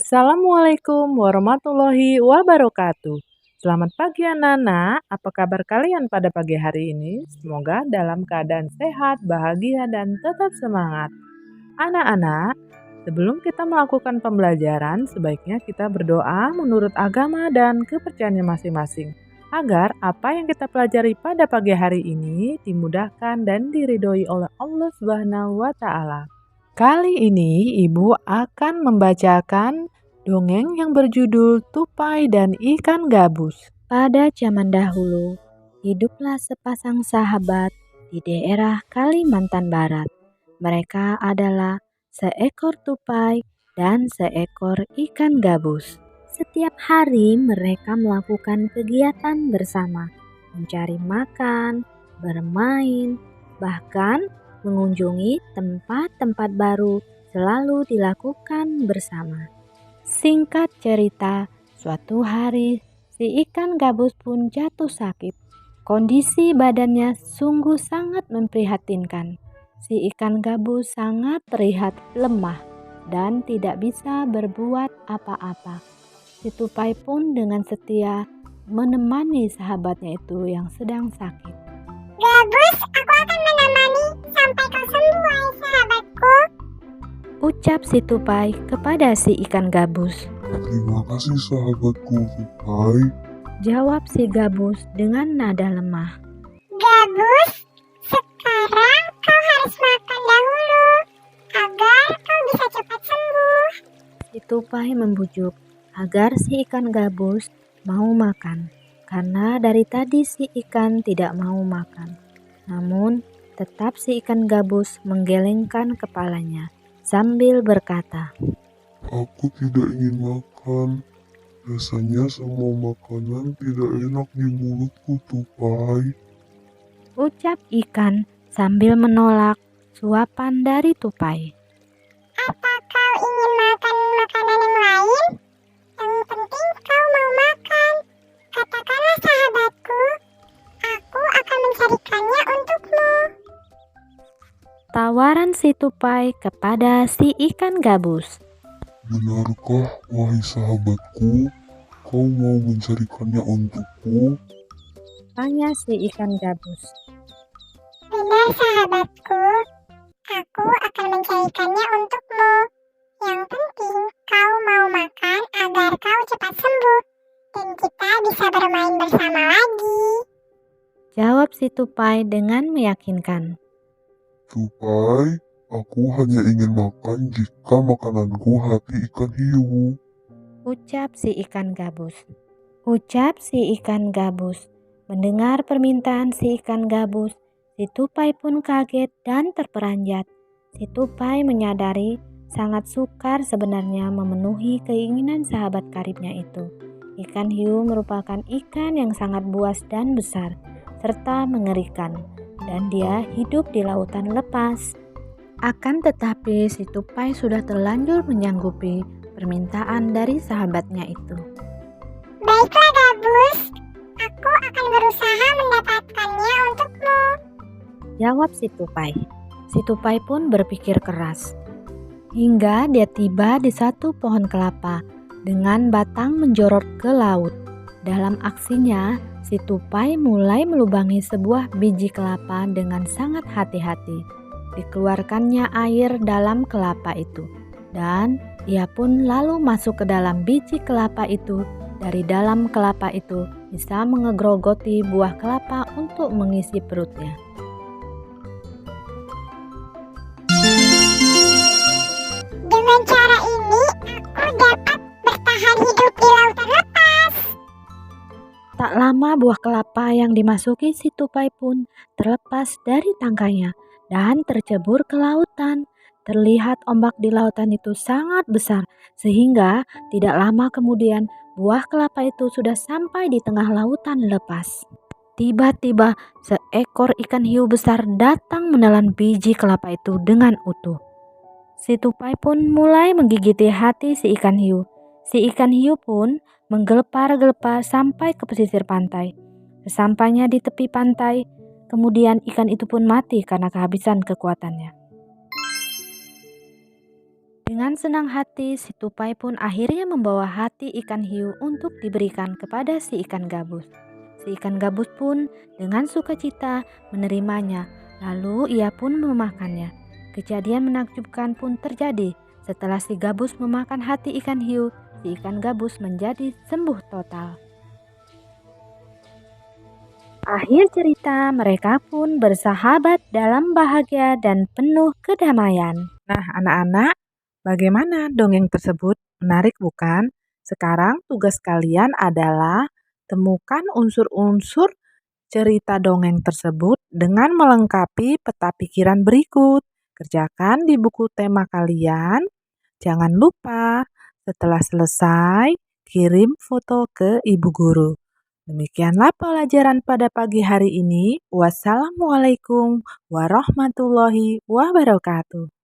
Assalamualaikum warahmatullahi wabarakatuh. Selamat pagi anak-anak, apa kabar kalian pada pagi hari ini? Semoga dalam keadaan sehat, bahagia, dan tetap semangat. Anak-anak, sebelum kita melakukan pembelajaran, sebaiknya kita berdoa menurut agama dan kepercayaan masing-masing. Agar apa yang kita pelajari pada pagi hari ini dimudahkan dan diridhoi oleh Allah Subhanahu wa Ta'ala. Kali ini Ibu akan membacakan dongeng yang berjudul Tupai dan Ikan Gabus. Pada zaman dahulu, hiduplah sepasang sahabat di daerah Kalimantan Barat. Mereka adalah seekor tupai dan seekor ikan gabus. Setiap hari mereka melakukan kegiatan bersama, mencari makan, bermain, bahkan mengunjungi tempat-tempat baru selalu dilakukan bersama. Singkat cerita, suatu hari si ikan gabus pun jatuh sakit. Kondisi badannya sungguh sangat memprihatinkan. Si ikan gabus sangat terlihat lemah dan tidak bisa berbuat apa-apa. Si tupai pun dengan setia menemani sahabatnya itu yang sedang sakit. Gabus, aku akan menemani sampai kau sembuh, wahai sahabatku. Ucap si tupai kepada si ikan gabus. Terima kasih sahabatku tupai. Jawab si gabus dengan nada lemah. Gabus, sekarang kau harus makan dahulu agar kau bisa cepat sembuh. Si tupai membujuk agar si ikan gabus mau makan, karena dari tadi si ikan tidak mau makan. Namun tetap si ikan gabus menggelengkan kepalanya sambil berkata, Aku tidak ingin makan. Rasanya semua makanan tidak enak di mulutku tupai. ucap ikan sambil menolak suapan dari tupai. Apa kau ingin makan makanan yang lain? Yang penting kau mau makan. Katakanlah sahabatku, aku akan mencarikannya untukmu. Tawaran si tupai kepada si ikan gabus. Benarkah wahai sahabatku, kau mau mencarikannya untukku? Tanya si ikan gabus. Benar sahabatku, aku akan mencarikannya untukmu. Yang penting kau mau makan agar kau cepat sembuh dan kita bisa bermain bersama lagi. Jawab si tupai dengan meyakinkan. Tupai, aku hanya ingin makan jika makananku hati ikan hiu. Ucap si ikan gabus. Ucap si ikan gabus. Mendengar permintaan si ikan gabus, si tupai pun kaget dan terperanjat. Si tupai menyadari sangat sukar sebenarnya memenuhi keinginan sahabat karibnya itu. Ikan hiu merupakan ikan yang sangat buas dan besar, serta mengerikan, dan dia hidup di lautan lepas. Akan tetapi si tupai sudah terlanjur menyanggupi permintaan dari sahabatnya itu. Baiklah Gabus, aku akan berusaha mendapatkannya untukmu. Jawab si tupai. Si tupai pun berpikir keras. Hingga dia tiba di satu pohon kelapa dengan batang menjorok ke laut. Dalam aksinya, si tupai mulai melubangi sebuah biji kelapa dengan sangat hati-hati. Dikeluarkannya air dalam kelapa itu. Dan ia pun lalu masuk ke dalam biji kelapa itu. Dari dalam kelapa itu bisa mengegrogoti buah kelapa untuk mengisi perutnya. Dengan cara ini, aku dapat bertahan hidup di lautan lepas. Tak lama buah kelapa yang dimasuki si tupai pun terlepas dari tangkainya dan tercebur ke lautan. Terlihat ombak di lautan itu sangat besar sehingga tidak lama kemudian buah kelapa itu sudah sampai di tengah lautan lepas. Tiba-tiba seekor ikan hiu besar datang menelan biji kelapa itu dengan utuh. Si tupai pun mulai menggigiti hati si ikan hiu. Si ikan hiu pun menggelepar-gelepar sampai ke pesisir pantai. Sesampainya di tepi pantai, kemudian ikan itu pun mati karena kehabisan kekuatannya. Dengan senang hati, si tupai pun akhirnya membawa hati ikan hiu untuk diberikan kepada si ikan gabus. Si ikan gabus pun dengan sukacita menerimanya, lalu ia pun memakannya. Kejadian menakjubkan pun terjadi. Setelah si gabus memakan hati ikan hiu, si ikan gabus menjadi sembuh total. Akhir cerita, mereka pun bersahabat dalam bahagia dan penuh kedamaian. Nah, anak-anak, bagaimana dongeng tersebut? Menarik bukan? Sekarang tugas kalian adalah temukan unsur-unsur cerita dongeng tersebut dengan melengkapi peta pikiran berikut. Kerjakan di buku tema kalian. Jangan lupa, setelah selesai, kirim foto ke ibu guru. Demikianlah pelajaran pada pagi hari ini. Wassalamualaikum warahmatullahi wabarakatuh.